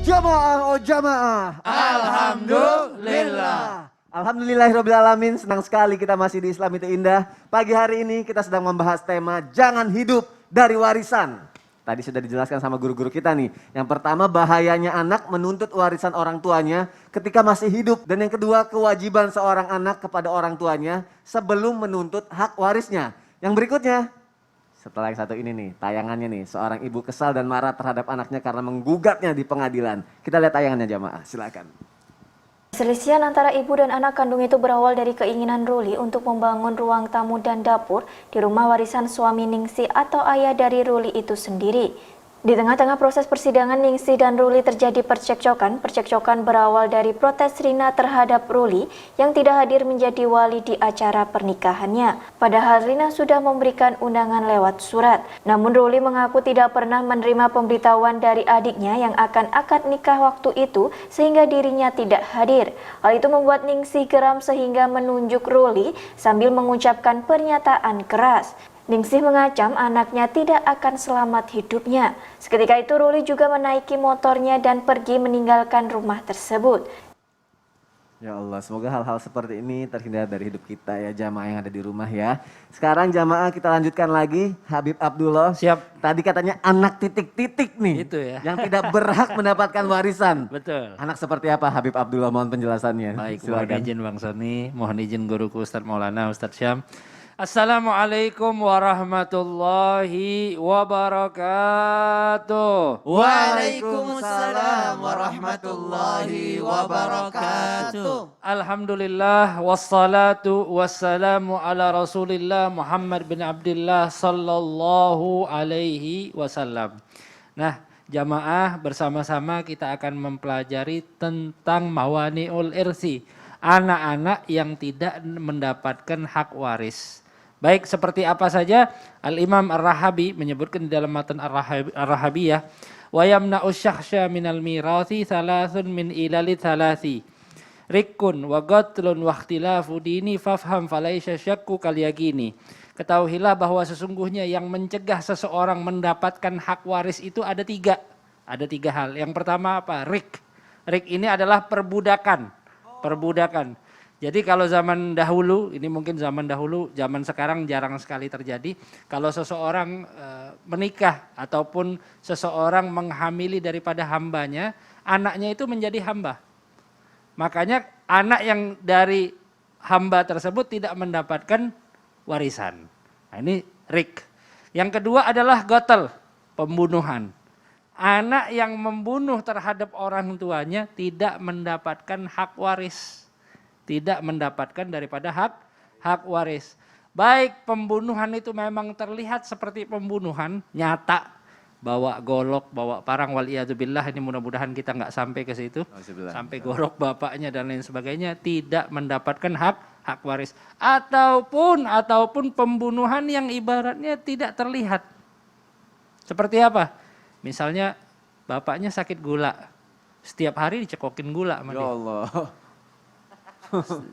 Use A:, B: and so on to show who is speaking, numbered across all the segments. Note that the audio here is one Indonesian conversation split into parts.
A: Jamaah oh jamaah.
B: Alhamdulillah.
A: Alhamdulillahirrabbilalamin, senang sekali kita masih di Islam itu Indah. Pagi hari ini kita sedang membahas tema jangan hidup dari warisan. Tadi sudah dijelaskan sama guru-guru kita nih. Yang pertama bahayanya anak menuntut warisan orang tuanya ketika masih hidup. Dan yang kedua kewajiban seorang anak kepada orang tuanya sebelum menuntut hak warisnya. Yang berikutnya, setelah yang satu ini nih, tayangannya nih. Seorang ibu kesal dan marah terhadap anaknya karena menggugatnya di pengadilan. Kita lihat tayangannya jamaah, silakan.
C: Perselisihan antara ibu dan anak kandung itu berawal dari keinginan Ruli untuk membangun ruang tamu dan dapur di rumah warisan suami Ningsih atau ayah dari Ruli itu sendiri. Di tengah-tengah proses persidangan Ningsih dan Ruli terjadi percekcokan. Percekcokan berawal dari protes Rina terhadap Ruli yang tidak hadir menjadi wali di acara pernikahannya. Padahal Rina sudah memberikan undangan lewat surat. Namun Ruli mengaku tidak pernah menerima pemberitahuan dari adiknya yang akan akad nikah waktu itu sehingga dirinya tidak hadir. Hal itu membuat Ningsih geram sehingga menunjuk Ruli sambil mengucapkan pernyataan keras. Ningsih mengancam anaknya tidak akan selamat hidupnya. Seketika itu Ruli juga menaiki motornya dan pergi meninggalkan rumah tersebut.
A: Ya Allah, semoga hal-hal seperti ini terhindar dari hidup kita ya jamaah yang ada di rumah ya. Sekarang jamaah kita lanjutkan lagi, Habib Abdullah.
B: Siap.
A: Tadi katanya anak titik-titik nih.
B: Itu ya.
A: Yang tidak berhak mendapatkan warisan.
B: Betul.
A: Anak seperti apa Habib Abdullah, mohon penjelasannya.
B: Baik,
A: Silakan.
B: mohon izin Bang Soni, mohon izin guruku Ustadz Maulana, Ustadz Syam. Assalamualaikum warahmatullahi wabarakatuh.
D: Waalaikumsalam warahmatullahi wabarakatuh.
B: Alhamdulillah wassalatu wassalamu ala Rasulillah Muhammad bin Abdullah sallallahu alaihi wasallam. Nah, jamaah bersama-sama kita akan mempelajari tentang mawani'ul irsi, anak-anak yang tidak mendapatkan hak waris. Baik, seperti apa saja Al-Imam Ar-Rahabi menyebutkan di dalam matan Ar-Rahabiyah, wa yamna'u syakhsya minal mirathi thalathun min ilali thalathi rikun wa qatlun wa ikhtilafu dini fafham falaisya syakku kal yaqini. Ketahuilah bahwa sesungguhnya yang mencegah seseorang mendapatkan hak waris itu ada tiga hal. Yang pertama apa? Rik ini adalah perbudakan. Jadi kalau zaman dahulu, ini mungkin zaman dahulu, zaman sekarang jarang sekali terjadi. Kalau seseorang menikah ataupun seseorang menghamili daripada hambanya, anaknya itu menjadi hamba. Makanya anak yang dari hamba tersebut tidak mendapatkan warisan. Nah, ini rik. Yang kedua adalah gotel, pembunuhan. Anak yang membunuh terhadap orang tuanya tidak mendapatkan hak waris. Tidak mendapatkan daripada hak waris. Baik pembunuhan itu memang terlihat seperti pembunuhan nyata, bawa golok, bawa parang, waliyadzubillah, ini mudah-mudahan kita nggak sampai ke situ, sampai gorok bapaknya dan lain sebagainya, tidak mendapatkan hak waris. Ataupun pembunuhan yang ibaratnya tidak terlihat. Seperti apa? Misalnya bapaknya sakit gula, setiap hari dicekokin gula sama dia.
A: Ya Allah.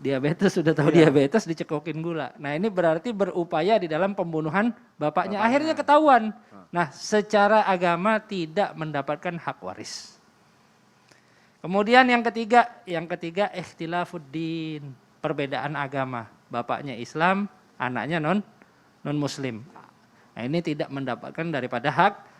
B: Diabetes, sudah tahu diabetes, dicekokin gula. Nah, ini berarti berupaya di dalam pembunuhan bapaknya. Akhirnya ketahuan. Nah, secara agama tidak mendapatkan hak waris. Kemudian yang ketiga ikhtilafuddin, perbedaan agama. Bapaknya Islam, anaknya non muslim. Nah, ini tidak mendapatkan daripada hak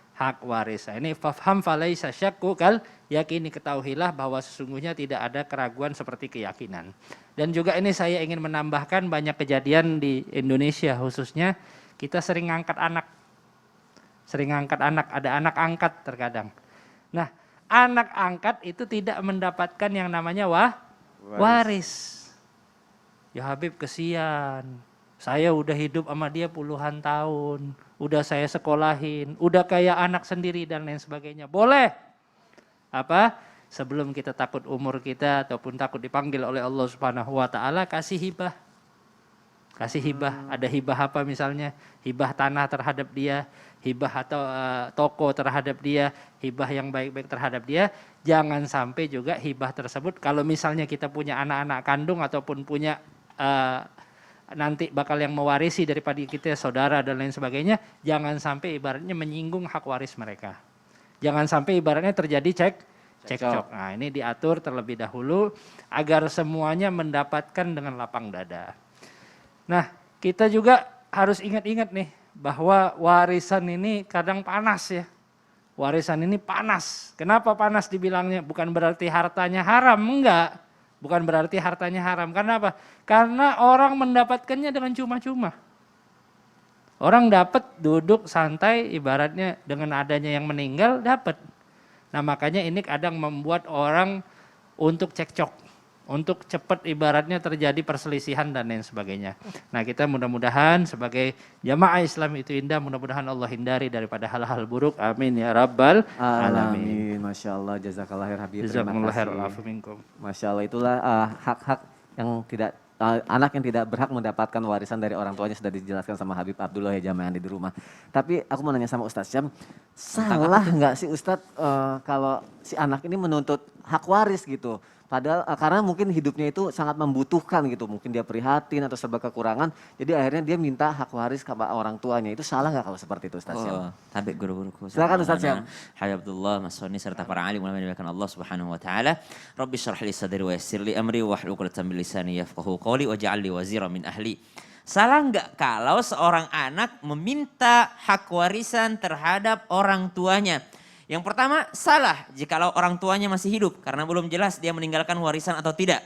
B: waris. Nah, ini fafham falaisa syakku kal yakini, ketahuilah bahwa sesungguhnya tidak ada keraguan seperti keyakinan. Dan juga ini saya ingin menambahkan banyak kejadian di Indonesia khususnya kita sering ngangkat anak. Ada anak angkat terkadang. Nah, anak angkat itu tidak mendapatkan yang namanya waris. Ya Habib, kesian. Saya udah hidup sama dia puluhan tahun, udah saya sekolahin, udah kayak anak sendiri dan lain sebagainya. Boleh. Apa? Sebelum kita takut umur kita ataupun takut dipanggil oleh Allah Subhanahu wa taala, kasih hibah. Ada hibah apa misalnya? Hibah tanah terhadap dia, hibah atau toko terhadap dia, hibah yang baik-baik terhadap dia. Jangan sampai juga hibah tersebut kalau misalnya kita punya anak-anak kandung ataupun punya nanti bakal yang mewarisi daripada kita, saudara dan lain sebagainya, jangan sampai ibaratnya menyinggung hak waris mereka. Jangan sampai ibaratnya terjadi cekcok. Nah, ini diatur terlebih dahulu agar semuanya mendapatkan dengan lapang dada. Nah, kita juga harus ingat-ingat nih bahwa warisan ini kadang panas ya. Warisan ini panas. Kenapa panas dibilangnya? Bukan berarti hartanya haram, enggak. Bukan berarti hartanya haram. Karena apa? Karena orang mendapatkannya dengan cuma-cuma. Orang dapat duduk santai ibaratnya dengan adanya yang meninggal dapat. Nah, makanya ini kadang membuat orang untuk cekcok, untuk cepat ibaratnya terjadi perselisihan dan lain sebagainya. Nah, kita mudah-mudahan sebagai jamaah Islam itu indah, mudah-mudahan Allah hindari daripada hal-hal buruk. Amin ya rabbal alamin.
A: Amin. Masya Allah, jazakallah khair Habib. Terima
B: Jazakumullah khair,
A: kasih.
B: wa'afu minkum.
A: Masya Allah, itulah hak-hak yang tidak anak yang tidak berhak mendapatkan warisan dari orang tuanya sudah dijelaskan sama Habib Abdullah ya jamaah yang di rumah. Tapi aku mau nanya sama Ustadz Syam, salah nggak sih Ustadz kalau si anak ini menuntut hak waris gitu? Padahal karena mungkin hidupnya itu sangat membutuhkan gitu, mungkin dia prihatin atau serba kekurangan, jadi akhirnya dia minta hak waris ke orang tuanya. Itu salah nggak kalau seperti itu Ustadz Syam?
E: Tabi guru-guruku.
A: Silakan Ustadz Syam.
E: Habib Abdullah, Mas Soni serta para alim ulama yang dimuliakan Allah Subhanahu wa taala. Rabbi shrah li sadri wa yassir li amri wahlul 'uqdatam min lisani yafqahu qawli waj'al li wazira min ahli. Salah nggak kalau seorang anak meminta hak warisan terhadap orang tuanya? Yang pertama, salah jikalau orang tuanya masih hidup karena belum jelas dia meninggalkan warisan atau tidak.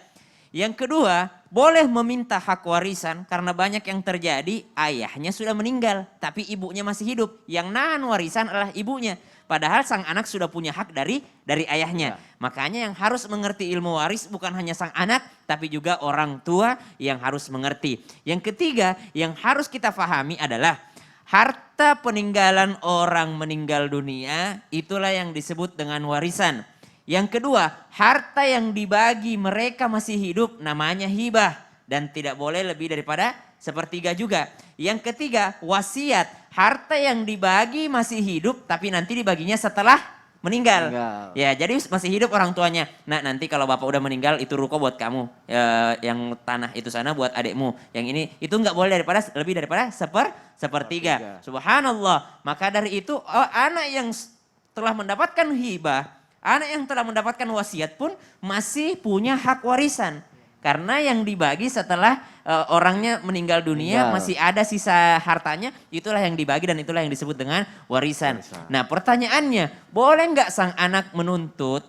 E: Yang kedua, boleh meminta hak warisan karena banyak yang terjadi ayahnya sudah meninggal tapi ibunya masih hidup. Yang nahan warisan adalah ibunya. Padahal sang anak sudah punya hak dari ayahnya. Makanya yang harus mengerti ilmu waris bukan hanya sang anak tapi juga orang tua yang harus mengerti. Yang ketiga yang harus kita pahami adalah harta peninggalan orang meninggal dunia itulah yang disebut dengan warisan. Yang kedua, harta yang dibagi mereka masih hidup namanya hibah dan tidak boleh lebih daripada sepertiga juga. Yang ketiga, wasiat. Harta yang dibagi masih hidup tapi nanti dibaginya setelah meninggal. Ya, jadi masih hidup orang tuanya. Nah, nanti kalau bapak udah meninggal itu ruko buat kamu. Yang tanah itu sana buat adikmu. Yang ini itu nggak boleh lebih daripada sepertiga. Subhanallah. Maka dari itu anak yang telah mendapatkan hibah, anak yang telah mendapatkan wasiat pun masih punya hak warisan. Karena yang dibagi setelah orangnya meninggal dunia masih ada sisa hartanya, itulah yang dibagi dan itulah yang disebut dengan warisan. Nah pertanyaannya, boleh nggak sang anak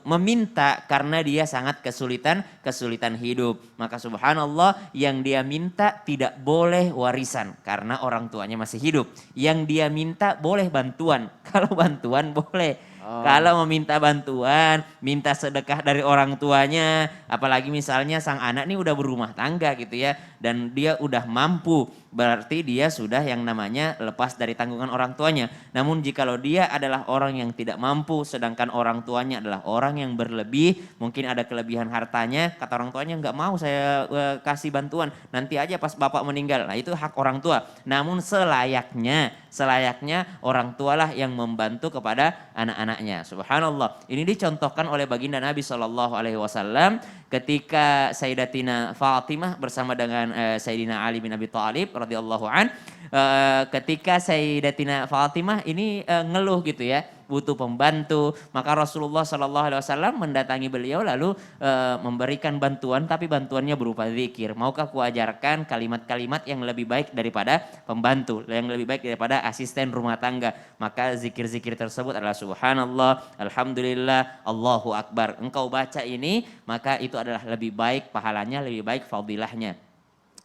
E: meminta karena dia sangat kesulitan hidup. Maka subhanallah yang dia minta tidak boleh warisan karena orang tuanya masih hidup. Yang dia minta boleh bantuan, kalau bantuan boleh. Kalau meminta bantuan, minta sedekah dari orang tuanya, apalagi misalnya sang anak ini udah berumah tangga gitu ya, dan dia udah mampu, berarti dia sudah yang namanya lepas dari tanggungan orang tuanya. Namun jikalau dia adalah orang yang tidak mampu, sedangkan orang tuanya adalah orang yang berlebih, mungkin ada kelebihan hartanya, kata orang tuanya nggak mau saya kasih bantuan, nanti aja pas bapak meninggal. Nah itu hak orang tua. Namun selayaknya orang tualah yang membantu kepada anak-anaknya. Subhanallah. Ini dicontohkan oleh baginda Nabi SAW ketika Sayyidatina Fatimah bersama dengan Sayyidina Ali bin Abi Thalib radhiyallahu an. Ketika Sayyidatina Fatimah ini ngeluh gitu ya, butuh pembantu, maka Rasulullah SAW mendatangi beliau lalu memberikan bantuan, tapi bantuannya berupa zikir. Maukah kuajarkan kalimat-kalimat yang lebih baik daripada pembantu, yang lebih baik daripada asisten rumah tangga? Maka zikir-zikir tersebut adalah subhanallah, alhamdulillah, Allahu Akbar. Engkau baca ini, maka itu adalah lebih baik pahalanya, lebih baik fadilahnya.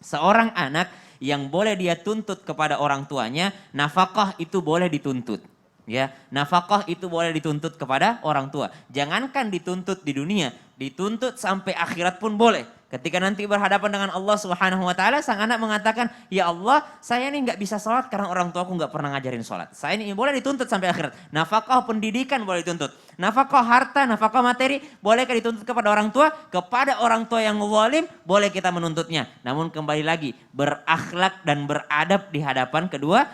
E: Seorang anak yang boleh dia tuntut kepada orang tuanya, nafkah itu boleh dituntut. Ya, nafkah itu boleh dituntut kepada orang tua. Jangankan dituntut di dunia, dituntut sampai akhirat pun boleh. Ketika nanti berhadapan dengan Allah Subhanahu wa taala, sang anak mengatakan, "Ya Allah, saya ini nggak bisa sholat karena orang tuaku nggak pernah ngajarin sholat." Saya ini boleh dituntut sampai akhirat. Nafkah pendidikan boleh dituntut. Nafkah harta, nafkah materi, bolehkah dituntut kepada orang tua? Kepada orang tua yang zalim, boleh kita menuntutnya. Namun kembali lagi, berakhlak dan beradab di hadapan kedua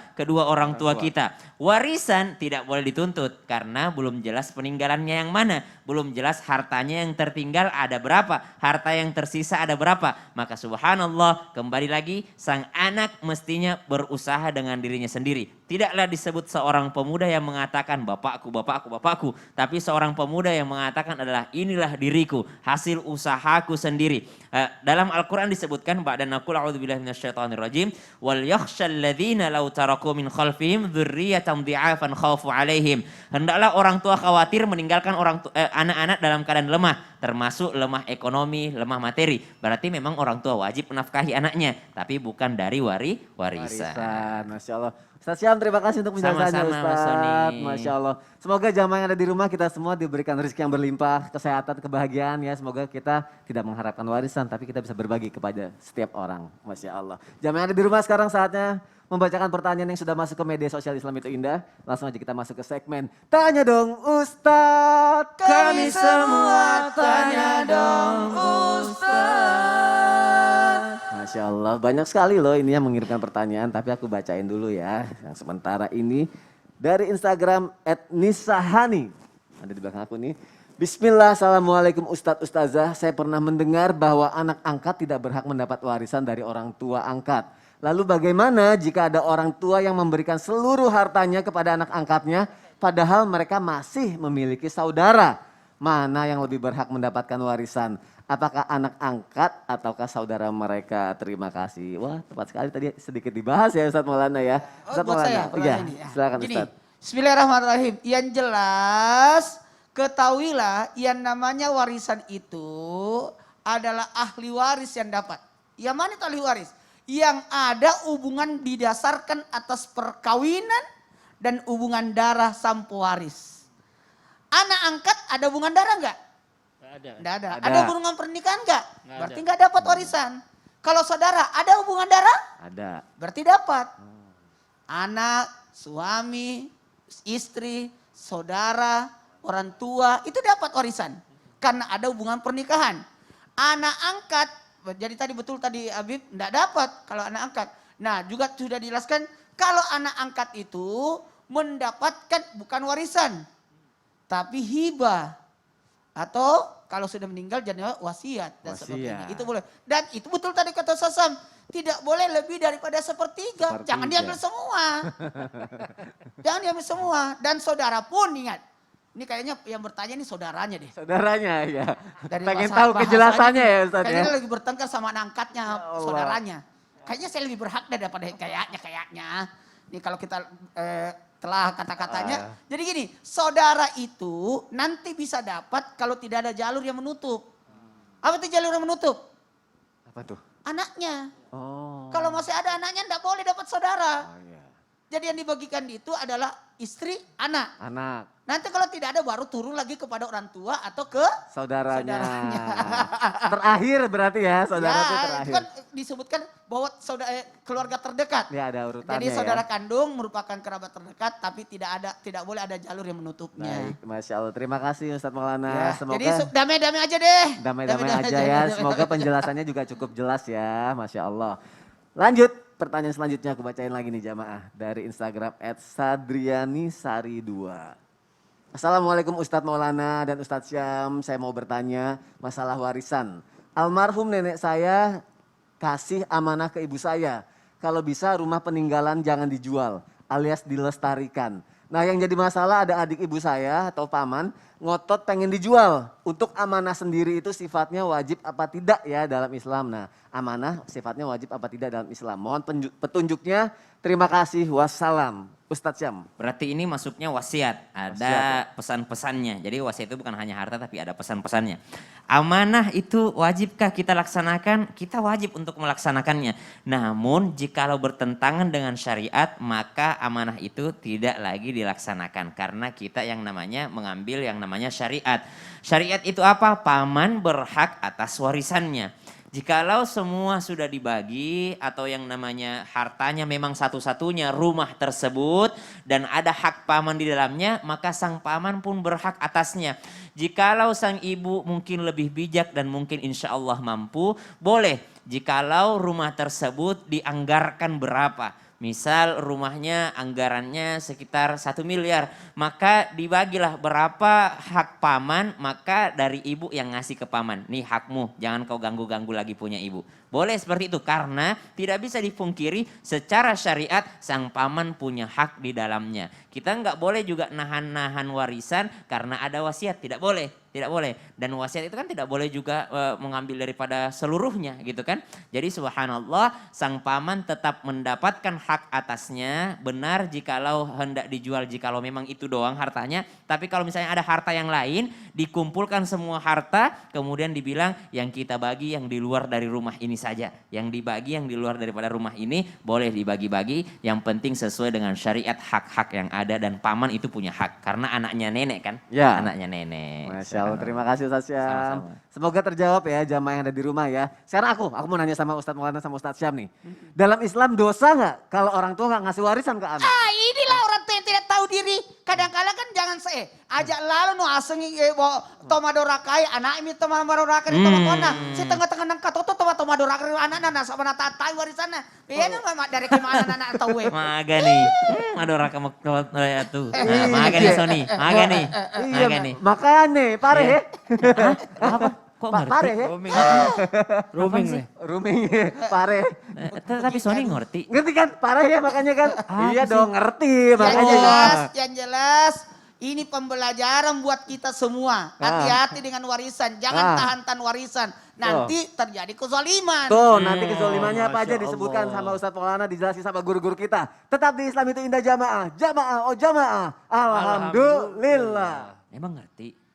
E: orang tua kita. Warisan tidak boleh dituntut karena belum jelas peninggalannya yang mana. Belum jelas hartanya yang tertinggal ada berapa. Harta yang tersisa ada berapa. Maka subhanallah kembali lagi sang anak mestinya berusaha dengan dirinya sendiri. Tidaklah disebut seorang pemuda yang mengatakan bapakku, bapakku, bapakku. Tapi seorang pemuda yang mengatakan adalah inilah diriku, hasil usahaku sendiri. Dalam Al-Quran disebutkan, ba'da naqul a'udzubillahi minasyaitonirrajim, wal yakhshal ladzina law taraku min khalfihim dzurriyyatan dhi'afan khaufu alaihim. Hendaklah orang tua khawatir meninggalkan anak-anak dalam keadaan lemah, termasuk lemah ekonomi, lemah materi. Berarti memang orang tua wajib menafkahi anaknya, tapi bukan dari warisan.
A: Warisan, Masya Allah. Ustaz Syam, terima kasih untuk penjelasannya
E: Sama-sama, Mas
A: Ustaz.
E: Sony.
A: Masya Allah. Semoga jamaah yang ada di rumah kita semua diberikan rezeki yang berlimpah, kesehatan, kebahagiaan ya. Semoga kita tidak mengharapkan warisan, tapi kita bisa berbagi kepada setiap orang. Masya Allah. Jamaah yang ada di rumah sekarang saatnya membacakan pertanyaan yang sudah masuk ke media sosial Islam itu Indah. Langsung aja kita masuk ke segmen Tanya Dong Ustadz.
D: Kami semua tanya dong Ustaz.
A: Masya Allah, banyak sekali loh ini yang mengirimkan pertanyaan, tapi aku bacain dulu ya. Yang sementara ini dari Instagram @nisahani. Ada di belakang aku nih. Bismillah, Assalamualaikum Ustadz Ustazah. Saya pernah mendengar bahwa anak angkat tidak berhak mendapat warisan dari orang tua angkat. Lalu bagaimana jika ada orang tua yang memberikan seluruh hartanya kepada anak angkatnya, padahal mereka masih memiliki saudara? Mana yang lebih berhak mendapatkan warisan? Apakah anak angkat ataukah saudara mereka? Terima kasih. Wah, tepat sekali tadi sedikit dibahas ya Ustadz Maulana ya. Ustadz
D: Buat saya,
A: Iya,
D: ini ya.
A: silakan
D: Gini,
A: Ustadz.
D: Bismillahirrahmanirrahim. Yang jelas, ketahuilah yang namanya warisan itu adalah ahli waris yang dapat. Yang mana itu ahli waris? Yang ada hubungan didasarkan atas perkawinan dan hubungan darah sang pewaris. Anak angkat ada hubungan darah enggak? Enggak ada. Ada hubungan pernikahan enggak? Berarti enggak dapat warisan. Kalau saudara ada hubungan darah?
A: Ada.
D: Berarti dapat. Anak, suami, istri, saudara, orang tua itu dapat warisan. Karena ada hubungan pernikahan. Anak angkat, jadi tadi betul tadi Habib, enggak dapat kalau anak angkat. Nah juga sudah dijelaskan kalau anak angkat itu mendapatkan bukan warisan. Tapi hibah. Atau kalau sudah meninggal jadi wasiat dan sebagainya. Itu boleh. Dan itu betul tadi kata Sasam. Tidak boleh lebih daripada sepertiga. Jangan diambil semua. Jangan diambil semua. Dan saudara pun ingat. Ini kayaknya yang bertanya ini saudaranya deh.
A: Saudaranya ya.
D: Dari
A: Pengen
D: bahasa-
A: tahu kejelasannya ya Ustadz
D: Kayaknya
A: ya.
D: dia lagi bertengkar sama anak angkatnya,
A: Allah.
D: saudaranya. Kayaknya saya lebih berhak daripada kayaknya. Ini kalau kita telah kata-katanya. Jadi gini, saudara itu nanti bisa dapat kalau tidak ada jalur yang menutup. Apa itu jalur yang menutup?
A: Apa tuh?
D: Anaknya.
A: Oh.
D: Kalau masih ada anaknya enggak boleh dapat saudara.
A: Oh iya.
D: Jadi yang dibagikan itu adalah istri, anak.
A: Anak,
D: Nanti kalau tidak ada baru turun lagi kepada orang tua atau ke
A: saudaranya.
D: Saudaranya.
A: Terakhir berarti ya, saudara itu
D: itu
A: terakhir.
D: kan disebutkan bahwa keluarga terdekat.
A: Ya ada urutannya
D: Jadi
A: ya.
D: saudara kandung merupakan kerabat terdekat tapi tidak boleh ada jalur yang menutupnya.
A: Baik, Masya Allah. Terima kasih Ustadz Maulana.
D: Ya,
A: Semoga
D: jadi damai-damai aja deh.
A: damai-damai aja ya. Semoga penjelasannya juga cukup jelas ya. Masya Allah. Lanjut, pertanyaan selanjutnya aku bacain lagi nih jamaah. Dari Instagram @sadrianisari2. Assalamualaikum Ustadz Maulana dan Ustadz Syam. Saya mau bertanya masalah warisan. Almarhum nenek saya kasih amanah ke ibu saya. Kalau bisa rumah peninggalan jangan dijual alias dilestarikan. Nah yang jadi masalah ada adik ibu saya atau paman ngotot pengen dijual. Untuk amanah sendiri itu sifatnya wajib apa tidak ya dalam Islam. Nah amanah sifatnya wajib apa tidak dalam Islam. Mohon petunjuknya. Terima kasih. Wassalam. Ustadz Syam.
E: Berarti ini masuknya wasiat, ada pesan-pesannya. Jadi wasiat itu bukan hanya harta tapi ada pesan-pesannya. Amanah itu wajibkah kita laksanakan? Kita wajib untuk melaksanakannya. Namun jikalau bertentangan dengan syariat maka amanah itu tidak lagi dilaksanakan. Karena kita yang namanya mengambil yang namanya syariat. Syariat itu apa? Paman berhak atas warisannya. Jikalau semua sudah dibagi atau yang namanya hartanya memang satu-satunya rumah tersebut dan ada hak paman di dalamnya, maka sang paman pun berhak atasnya. Jikalau sang ibu mungkin lebih bijak dan mungkin insya Allah mampu, boleh. Jikalau rumah tersebut dianggarkan berapa? Misal rumahnya anggarannya sekitar 1 miliar, maka dibagilah berapa hak paman, maka dari ibu yang ngasih ke paman. Nih hakmu, jangan kau ganggu-ganggu lagi punya ibu. Boleh seperti itu karena tidak bisa dipungkiri secara syariat sang paman punya hak di dalamnya. Kita nggak boleh juga nahan-nahan warisan karena ada wasiat, tidak boleh. Tidak boleh. Dan wasiat itu kan tidak boleh juga mengambil daripada seluruhnya gitu kan. Jadi subhanallah sang paman tetap mendapatkan hak atasnya. Benar jikalau hendak dijual jikalau memang itu doang hartanya. Tapi kalau misalnya ada harta yang lain dikumpulkan semua harta kemudian dibilang yang kita bagi yang di luar dari rumah ini saja. Yang dibagi yang di luar daripada rumah ini boleh dibagi-bagi. Yang penting sesuai dengan syariat hak-hak yang ada dan paman itu punya hak. Karena anaknya nenek kan.
A: Ya.
E: Anaknya nenek.
A: Masya Allah, terima kasih Ustaz Syam.
E: Sama-sama.
A: Semoga terjawab ya jamaah yang ada di rumah ya. Sekarang aku mau nanya sama Ustadz Maulana sama Ustadz Syam nih. Dalam Islam dosa nggak kalau orang tua nggak ngasih warisan ke anak?
D: Ah, inilah orang tua yang tidak tahu diri. Kadang-kadang kan jangan ajak lalu no asengi toma dorakai anak ini toma dorakai toma kona. Si tengah-tengah nang katoto toma dorakai anak-anak sama nata tai warisannya. Iya nih dari kemana anak tahu
E: Maga nih. Adora kamu tuh. Maga nih Sony. Maga nih. Maga nih.
A: Makanya pare
E: Iya.
A: ya.
E: Apa? Kok ngerti?
A: Pare ya.
B: Roaming nih.
A: Rooming pare.
E: Tapi Sony ngerti.
A: Ngerti kan? Parah ya makanya kan? Iya dong ngerti
D: Yang
A: makanya.
D: jelas ini pembelajaran buat kita semua. Hati-hati dengan warisan, jangan tahan warisan. Nanti terjadi kezaliman.
A: Tuh nanti kezolimannya apa aja
B: Masya
A: disebutkan
B: Allah.
A: sama Ustadz Maulana, dijelasin sama guru-guru kita. Tetap di Islam itu indah jamaah. Jamaah, oh jamaah. Alhamdulillah.
E: Emang ngerti.